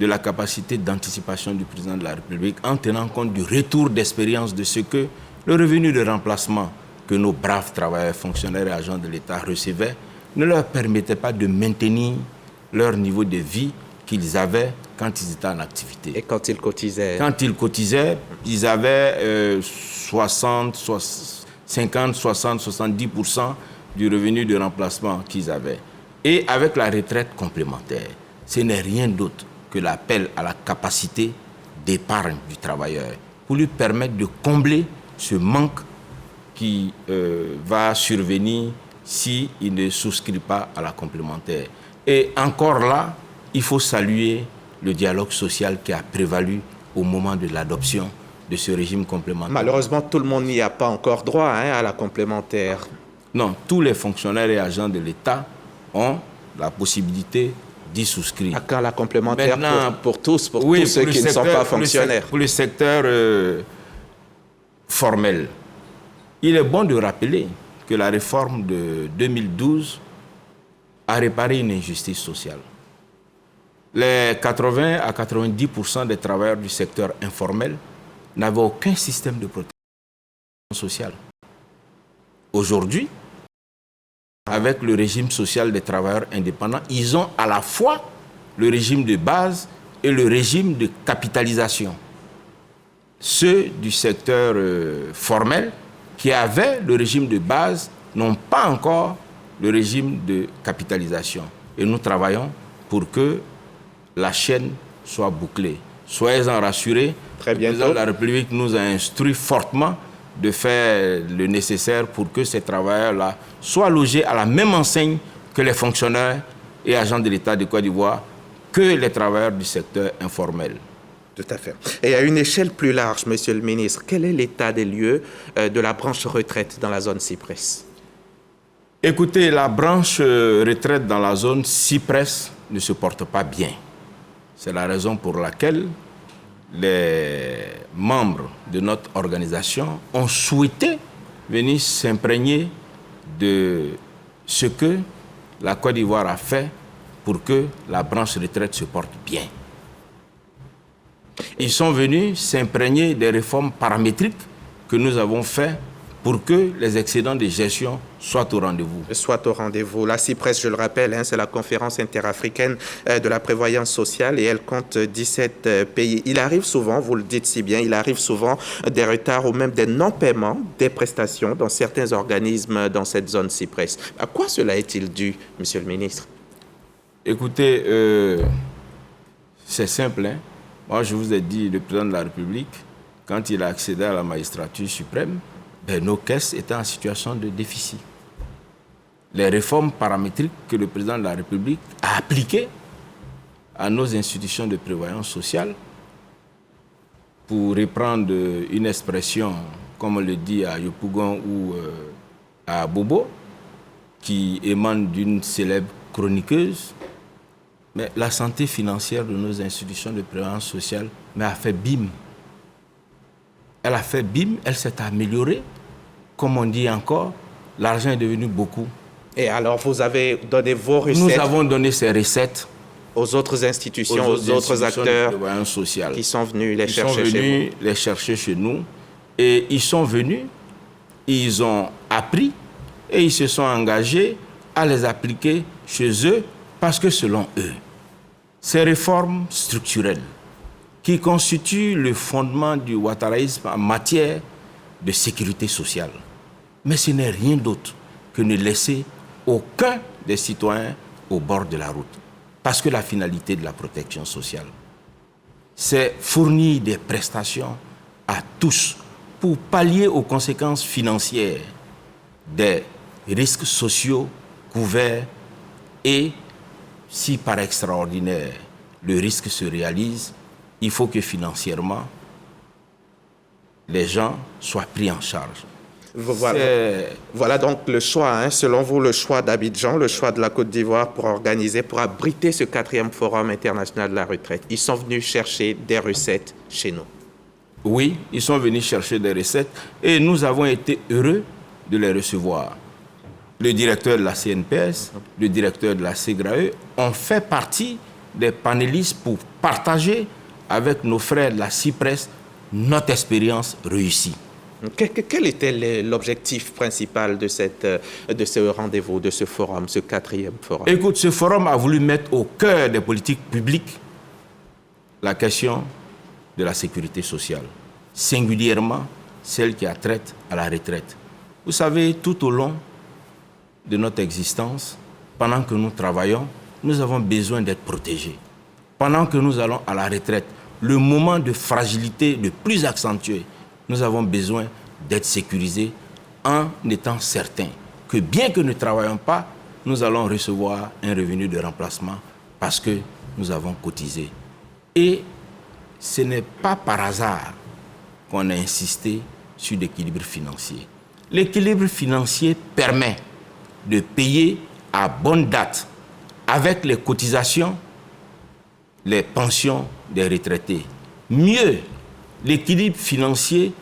de la capacité d'anticipation du président de la République en tenant compte du retour d'expérience de ce que le revenu de remplacement que nos braves travailleurs, fonctionnaires et agents de l'État recevaient ne leur permettait pas de maintenir leur niveau de vie qu'ils avaient quand ils étaient en activité. Et quand ils cotisaient? Quand ils cotisaient, ils avaient 50, 60, 70% du revenu de remplacement qu'ils avaient. Et avec la retraite complémentaire, ce n'est rien d'autre que l'appel à la capacité d'épargne du travailleur pour lui permettre de combler ce manque qui va survenir s'il ne souscrit pas à la complémentaire. Et encore là, il faut saluer le dialogue social qui a prévalu au moment de l'adoption de ce régime complémentaire. Malheureusement, tout le monde n'y a pas encore droit à la complémentaire. Non, tous les fonctionnaires et agents de l'État ont la possibilité d'y souscrire. Quand la complémentaire pour tous, pour tous ceux qui ne sont pas fonctionnaires. Pour le secteur formel, il est bon de rappeler que la réforme de 2012 a réparé une injustice sociale. Les 80 à 90% des travailleurs du secteur informel n'avaient aucun système de protection sociale. Aujourd'hui, avec le régime social des travailleurs indépendants, ils ont à la fois le régime de base et le régime de capitalisation. Ceux du secteur formel qui avaient le régime de base n'ont pas encore le régime de capitalisation. Et nous travaillons pour que la chaîne soit bouclée. Soyez-en rassurés, très bientôt. Le président de la République nous a instruit fortement de faire le nécessaire pour que ces travailleurs-là soient logés à la même enseigne que les fonctionnaires et agents de l'État de Côte d'Ivoire, que les travailleurs du secteur informel. Tout à fait. Et à une échelle plus large, Monsieur le ministre, quel est l'état des lieux de la branche retraite dans la zone Cyprès? Écoutez, la branche retraite dans la zone Cyprès ne se porte pas bien. C'est la raison pour laquelle les membres de notre organisation ont souhaité venir s'imprégner de ce que la Côte d'Ivoire a fait pour que la branche retraite se porte bien. Ils sont venus s'imprégner des réformes paramétriques que nous avons faites pour que les excédents de gestion soient au rendez-vous. Soit au rendez-vous. La CIPRES, je le rappelle, c'est la conférence interafricaine de la prévoyance sociale et elle compte 17 pays. Il arrive souvent, vous le dites si bien, il arrive souvent des retards ou même des non-paiements des prestations dans certains organismes dans cette zone CIPRES. À quoi cela est-il dû, Monsieur le ministre? Écoutez, c'est simple. Moi, je vous ai dit, le président de la République, quand il a accédé à la magistrature suprême, nos caisses étaient en situation de déficit. Les réformes paramétriques que le président de la République a appliquées à nos institutions de prévoyance sociale, pour reprendre une expression, comme on le dit à Yopougon ou à Bobo, qui émane d'une célèbre chroniqueuse, mais la santé financière de nos institutions de prévoyance sociale a fait bim. Elle a fait bim, elle s'est améliorée. Comme on dit encore, l'argent est devenu beaucoup. Et alors, vous avez donné vos recettes? Nous avons donné ces recettes aux autres institutions, aux autres acteurs qui sont venus les chercher chez vous. Ils sont venus les chercher chez nous. Et ils sont venus, ils ont appris et ils se sont engagés à les appliquer chez eux parce que selon eux, ces réformes structurelles qui constituent le fondement du ouattaraïsme en matière de sécurité sociale. Mais ce n'est rien d'autre que ne laisser aucun des citoyens au bord de la route. Parce que la finalité de la protection sociale, c'est fournir des prestations à tous pour pallier aux conséquences financières des risques sociaux couverts et, si par extraordinaire, le risque se réalise, il faut que financièrement, les gens soient pris en charge. Voilà donc le choix, selon vous, le choix d'Abidjan, le choix de la Côte d'Ivoire pour organiser, pour abriter ce 4e Forum international de la retraite. Ils sont venus chercher des recettes chez nous. Oui, ils sont venus chercher des recettes et nous avons été heureux de les recevoir. Le directeur de la CNPS, le directeur de la CEGRAE ont fait partie des panélistes pour partager avec nos frères de la CIPRES notre expérience réussie. Quel était l'objectif principal de ce rendez-vous, de ce forum, ce 4e forum? Écoute, ce forum a voulu mettre au cœur des politiques publiques la question de la sécurité sociale, singulièrement celle qui a trait à la retraite. Vous savez, tout au long de notre existence, pendant que nous travaillons, nous avons besoin d'être protégés. Pendant que nous allons à la retraite, le moment de fragilité le plus accentué, nous avons besoin d'être sécurisés en étant certains que bien que nous ne travaillons pas, nous allons recevoir un revenu de remplacement parce que nous avons cotisé. Et ce n'est pas par hasard qu'on a insisté sur l'équilibre financier. L'équilibre financier permet de payer à bonne date, avec les cotisations, les pensions des retraités. Mieux, l'équilibre financier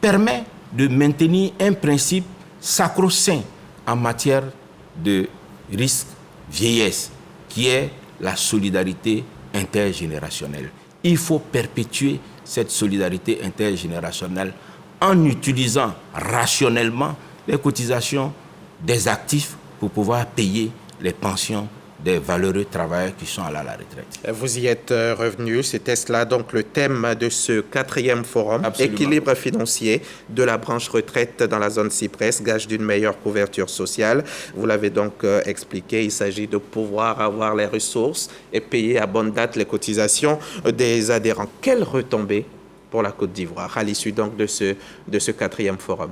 permet de maintenir un principe sacro-saint en matière de risque vieillesse, qui est la solidarité intergénérationnelle. Il faut perpétuer cette solidarité intergénérationnelle en utilisant rationnellement les cotisations des actifs pour pouvoir payer les pensions des valeureux travailleurs qui sont allés à la retraite. Vous y êtes revenu, c'était cela donc le thème de ce 4e forum. Absolument. Équilibre financier de la branche retraite dans la zone CIPRES, gage d'une meilleure couverture sociale. Vous l'avez donc expliqué, il s'agit de pouvoir avoir les ressources et payer à bonne date les cotisations des adhérents. Quelle retombée pour la Côte d'Ivoire à l'issue donc de ce 4e forum?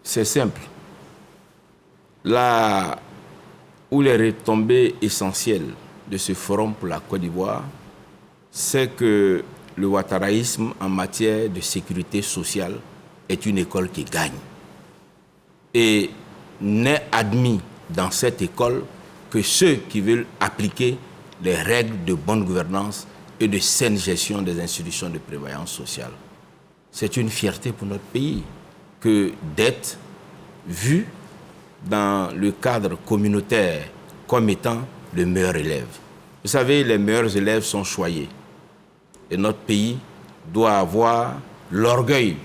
C'est simple. Là où les retombées essentielles de ce forum pour la Côte d'Ivoire, c'est que le ouattaraïsme en matière de sécurité sociale est une école qui gagne. Et n'est admis dans cette école que ceux qui veulent appliquer les règles de bonne gouvernance et de saine gestion des institutions de prévoyance sociale. C'est une fierté pour notre pays que d'être vu dans le cadre communautaire comme étant le meilleur élève. Vous savez, les meilleurs élèves sont choyés. Et notre pays doit avoir l'orgueil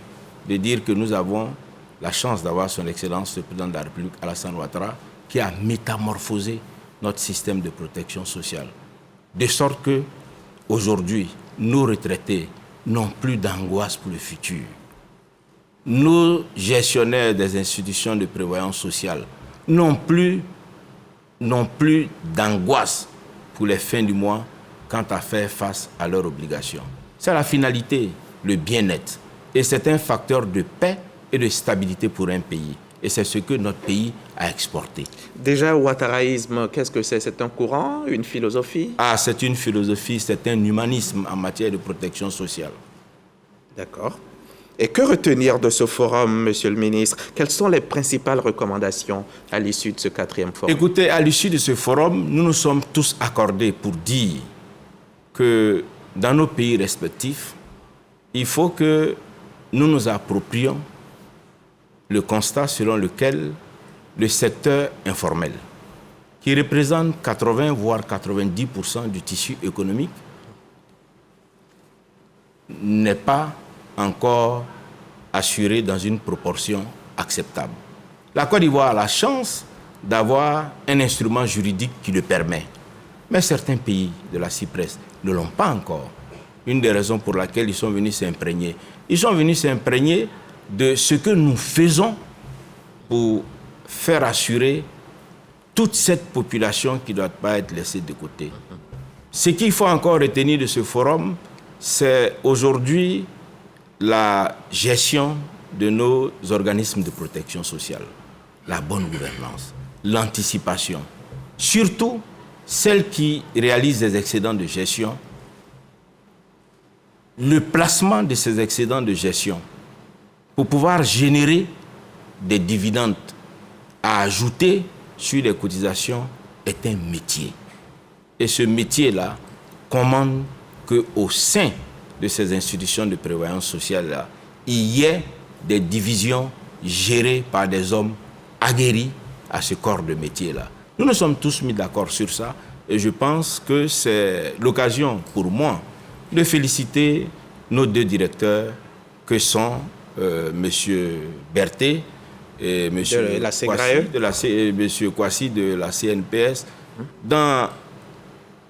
de dire que nous avons la chance d'avoir son Excellence le Président de la République, Alassane Ouattara, qui a métamorphosé notre système de protection sociale. De sorte que, aujourd'hui, nos retraités n'ont plus d'angoisse pour le futur. Nos gestionnaires des institutions de prévoyance sociale n'ont plus d'angoisse pour les fins du mois quant à faire face à leurs obligations. C'est la finalité, le bien-être. Et c'est un facteur de paix et de stabilité pour un pays. Et c'est ce que notre pays a exporté. Déjà, ouattaraïsme, qu'est-ce que c'est? C'est un courant, une philosophie? Ah, c'est une philosophie, c'est un humanisme en matière de protection sociale. D'accord. Et que retenir de ce forum, Monsieur le ministre? Quelles sont les principales recommandations à l'issue de ce 4e forum? Écoutez, à l'issue de ce forum, nous nous sommes tous accordés pour dire que dans nos pays respectifs, il faut que nous nous approprions le constat selon lequel le secteur informel, qui représente 80 voire 90% du tissu économique, n'est pas encore assuré dans une proportion acceptable. La Côte d'Ivoire a la chance d'avoir un instrument juridique qui le permet. Mais certains pays de la CIPRES ne l'ont pas encore. Une des raisons pour laquelle ils sont venus s'imprégner. Ils sont venus s'imprégner de ce que nous faisons pour faire assurer toute cette population qui ne doit pas être laissée de côté. Ce qu'il faut encore retenir de ce forum, c'est aujourd'hui la gestion de nos organismes de protection sociale, la bonne gouvernance, l'anticipation, surtout celles qui réalisent des excédents de gestion le placement de ces excédents de gestion pour pouvoir générer des dividendes à ajouter sur les cotisations est un métier. Et ce métier-là commande qu'au sein de ces institutions de prévoyance sociale-là, il y ait des divisions gérées par des hommes aguerris à ce corps de métier-là. Nous nous sommes tous mis d'accord sur ça et je pense que c'est l'occasion pour moi de féliciter nos deux directeurs que sont M. Berthet et M. Kouassi de la CNPS. Dans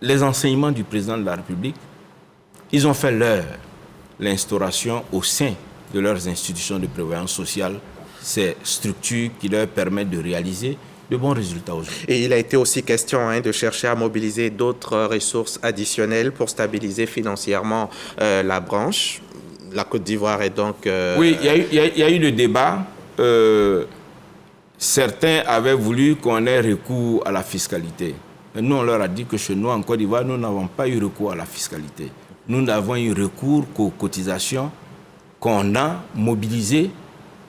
les enseignements du président de la République, ils ont fait l'instauration au sein de leurs institutions de prévoyance sociale, ces structures qui leur permettent de réaliser de bons résultats aujourd'hui. Et il a été aussi question de chercher à mobiliser d'autres ressources additionnelles pour stabiliser financièrement la branche. La Côte d'Ivoire est donc... Oui, il y a eu le débat. Certains avaient voulu qu'on ait recours à la fiscalité. Mais nous, on leur a dit que chez nous, en Côte d'Ivoire, nous n'avons pas eu recours à la fiscalité. Nous n'avons eu recours qu'aux cotisations qu'on a mobilisées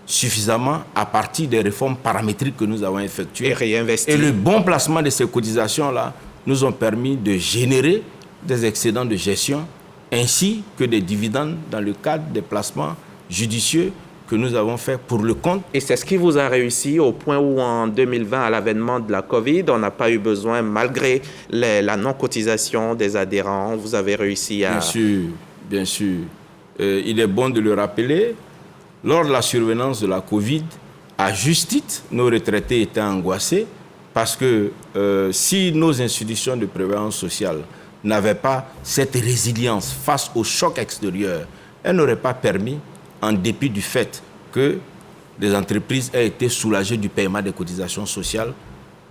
suffisamment à partir des réformes paramétriques que nous avons effectuées. Et réinvestir. Et le bon placement de ces cotisations-là nous ont permis de générer des excédents de gestion ainsi que des dividendes dans le cadre des placements judicieux que nous avons fait pour le compte. Et c'est ce qui vous a réussi au point où en 2020, à l'avènement de la Covid, on n'a pas eu besoin, malgré la non-cotisation des adhérents, vous avez réussi à... Bien sûr. Il est bon de le rappeler. Lors de la survenance de la Covid, à juste titre, nos retraités étaient angoissés parce que si nos institutions de prévoyance sociale n'avaient pas cette résilience face au choc extérieur, elles n'auraient pas permis, en dépit du fait que les entreprises aient été soulagées du paiement des cotisations sociales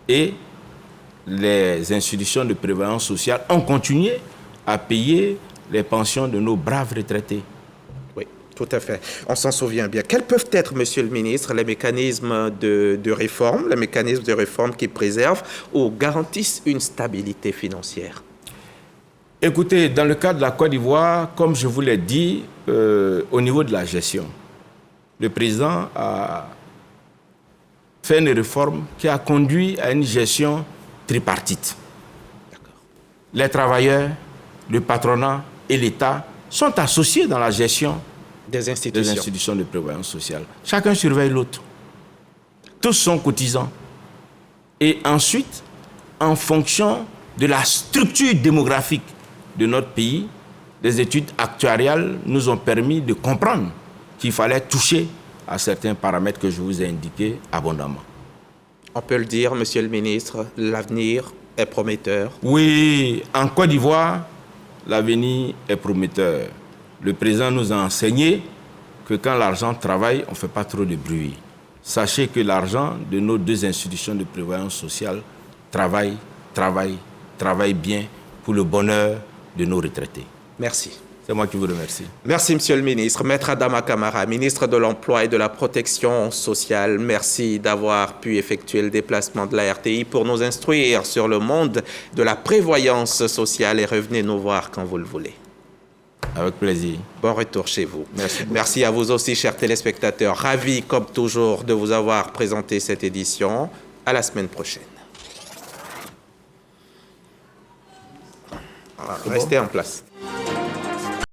et les institutions de prévoyance sociale ont continué à payer les pensions de nos braves retraités. Tout à fait. On s'en souvient bien. Quels peuvent être, Monsieur le ministre, les mécanismes de réforme, les mécanismes de réforme qui préservent ou garantissent une stabilité financière? Écoutez, dans le cas de la Côte d'Ivoire, comme je vous l'ai dit, au niveau de la gestion, le président a fait une réforme qui a conduit à une gestion tripartite. Les travailleurs, le patronat et l'État sont associés dans la gestion des institutions de prévoyance sociale. Chacun surveille l'autre. Tous sont cotisants. Et ensuite, en fonction de la structure démographique de notre pays, les études actuariales nous ont permis de comprendre qu'il fallait toucher à certains paramètres que je vous ai indiqués abondamment. On peut le dire, Monsieur le ministre, l'avenir est prometteur. Oui, en Côte d'Ivoire, l'avenir est prometteur. Le président nous a enseigné que quand l'argent travaille, on ne fait pas trop de bruit. Sachez que l'argent de nos deux institutions de prévoyance sociale travaille bien pour le bonheur de nos retraités. Merci. C'est moi qui vous remercie. Merci, Monsieur le ministre. Maître Adama Kamara, ministre de l'Emploi et de la Protection sociale, merci d'avoir pu effectuer le déplacement de la RTI pour nous instruire sur le monde de la prévoyance sociale et revenez nous voir quand vous le voulez. Avec plaisir. Bon retour chez vous. Merci beaucoup. Merci à vous aussi, chers téléspectateurs. Ravi, comme toujours, de vous avoir présenté cette édition. À la semaine prochaine. Restez en place.